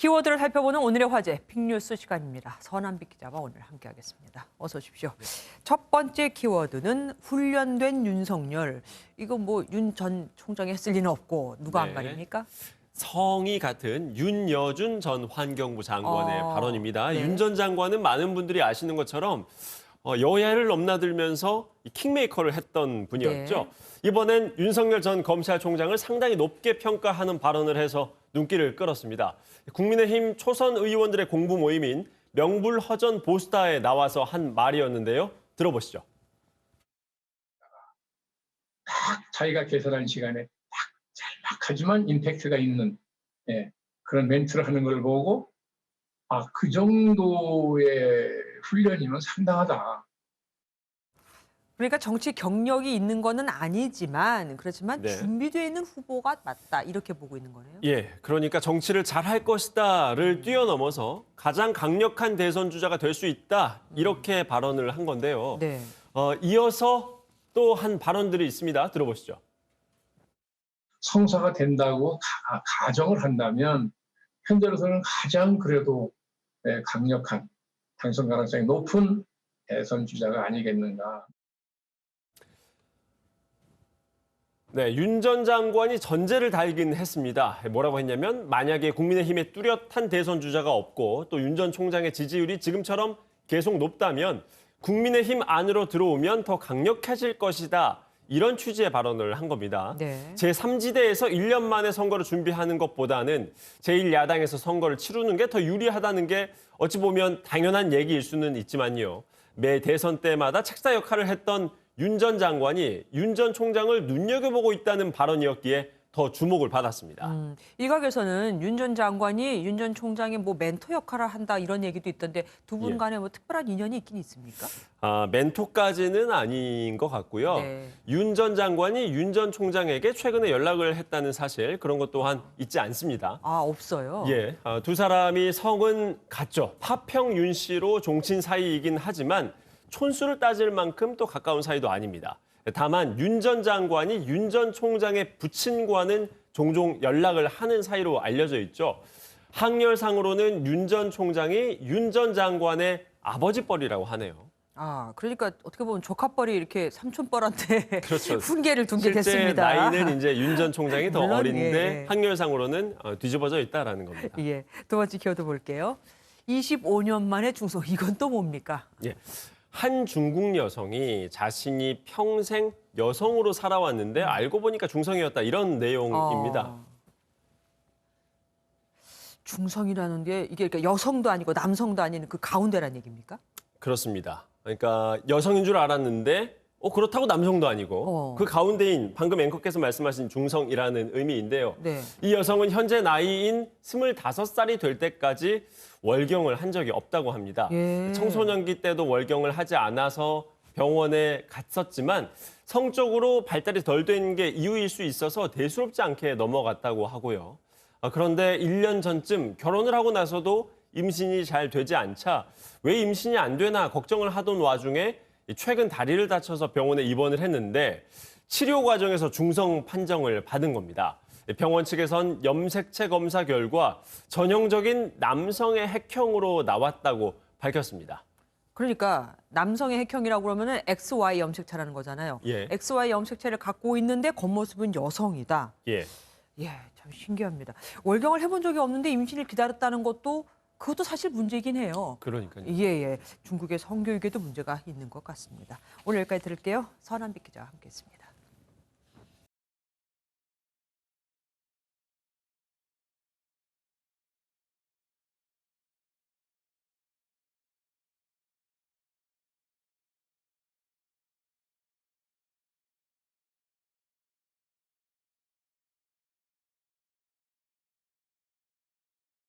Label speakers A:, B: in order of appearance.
A: 키워드를 살펴보는 오늘의 화제, 빅뉴스 시간입니다. 선한빛 기자와 오늘 함께하겠습니다. 어서 오십시오. 첫 번째 키워드는 훈련된 윤석열. 이거 뭐 윤 전 총장이 했을 리는 없고 누가 안 가립니까?
B: 성이 같은 윤여준 전 환경부 장관의 발언입니다.
A: 네.
B: 윤 전 장관은 많은 분들이 아시는 것처럼 여야를 넘나들면서 킹메이커를 했던 분이었죠.
A: 네.
B: 이번엔 윤석열 전 검찰총장을 상당히 높게 평가하는 발언을 해서 눈길을 끌었습니다. 국민의힘 초선 의원들의 공부 모임인 명불허전 보스타에 나와서 한 말이었는데요. 들어보시죠.
C: 딱 자기가 계산한 시간에 딱 짤막하지만 임팩트가 있는 그런 멘트를 하는 걸 보고 그 정도의 훈련이면 상당하다.
A: 그러니까 정치 경력이 있는 거는 아니지만 그렇지만
B: 네.
A: 준비되어 있는 후보가 맞다 이렇게 보고 있는 거네요.
B: 예, 그러니까 정치를 잘할 것이다를 뛰어넘어서 가장 강력한 대선 주자가 될 수 있다 이렇게 발언을 한 건데요.
A: 네.
B: 이어서 또 한 발언들이 있습니다. 들어보시죠.
C: 성사가 된다고 가정을 한다면 현재로서는 가장 그래도 강력한 당선 가능성이 높은 대선 주자가 아니겠는가.
B: 네, 윤 전 장관이 전제를 달긴 했습니다. 뭐라고 했냐면 만약에 국민의힘에 뚜렷한 대선 주자가 없고 또 윤 전 총장의 지지율이 지금처럼 계속 높다면 국민의힘 안으로 들어오면 더 강력해질 것이다. 이런 취지의 발언을 한 겁니다.
A: 네.
B: 제3지대에서 1년 만에 선거를 준비하는 것보다는 제1야당에서 선거를 치르는 게 더 유리하다는 게 어찌 보면 당연한 얘기일 수는 있지만요. 매 대선 때마다 책사 역할을 했던 윤 전 장관이 윤 전 총장을 눈여겨보고 있다는 발언이었기에 더 주목을 받았습니다.
A: 일각에서는 윤 전 장관이 윤 전 총장의 뭐 멘토 역할을 한다 이런 얘기도 있던데 두 분 간에 뭐 특별한 인연이 있긴 있습니까?
B: 멘토까지는 아닌 것 같고요.
A: 네.
B: 윤 전 장관이 윤 전 총장에게 최근에 연락을 했다는 사실 그런 것 또한 있지 않습니다.
A: 없어요.
B: 예, 두 사람이 성은 같죠. 파평 윤 씨로 종친 사이이긴 하지만 촌수를 따질 만큼 또 가까운 사이도 아닙니다. 다만 윤 전 장관이 윤 전 총장의 부친과는 종종 연락을 하는 사이로 알려져 있죠. 학렬상으로는 윤 전 총장이 윤 전 장관의 아버지뻘이라고 하네요.
A: 그러니까 어떻게 보면 조카뻘이 이렇게 삼촌뻘한테
B: 그렇죠.
A: 훈계를 둔 게
B: 실제
A: 됐습니다.
B: 나이는 이제 윤 전 총장이 더
A: 물론,
B: 어린데
A: 예.
B: 학렬상으로는 뒤집어져 있다라는 겁니다.
A: 예, 두 번째 키워드 볼게요. 25년 만에 중성, 이건 또 뭡니까?
B: 예. 한 중국 여성이 자신이 평생 여성으로 살아왔는데 알고 보니까 중성이었다 이런 내용입니다.
A: 중성이라는 게 이게 그러니까 여성도 아니고 남성도 아닌 그 가운데란 얘기입니까?
B: 그렇습니다. 그러니까 여성인 줄 알았는데 그렇다고 남성도 아니고 그 가운데인 방금 앵커께서 말씀하신 중성이라는 의미인데요.
A: 네.
B: 이 여성은 현재 나이인 25살이 될 때까지 월경을 한 적이 없다고 합니다.
A: 예.
B: 청소년기 때도 월경을 하지 않아서 병원에 갔었지만 성적으로 발달이 덜 된 게 이유일 수 있어서 대수롭지 않게 넘어갔다고 하고요. 그런데 1년 전쯤 결혼을 하고 나서도 임신이 잘 되지 않자 왜 임신이 안 되나 걱정을 하던 와중에 최근 다리를 다쳐서 병원에 입원을 했는데 치료 과정에서 중성 판정을 받은 겁니다. 병원 측에선 염색체 검사 결과 전형적인 남성의 핵형으로 나왔다고 밝혔습니다.
A: 그러니까 남성의 핵형이라고 그러면은 XY 염색체라는 거잖아요.
B: 예.
A: XY 염색체를 갖고 있는데 겉모습은 여성이다.
B: 예.
A: 참 신기합니다. 월경을 해본 적이 없는데 임신을 기다렸다는 그것도 사실 문제이긴 해요.
B: 그러니까요.
A: 예. 중국의 성교육에도 문제가 있는 것 같습니다. 오늘 여기까지 들을게요. 선한빛 기자와 함께했습니다.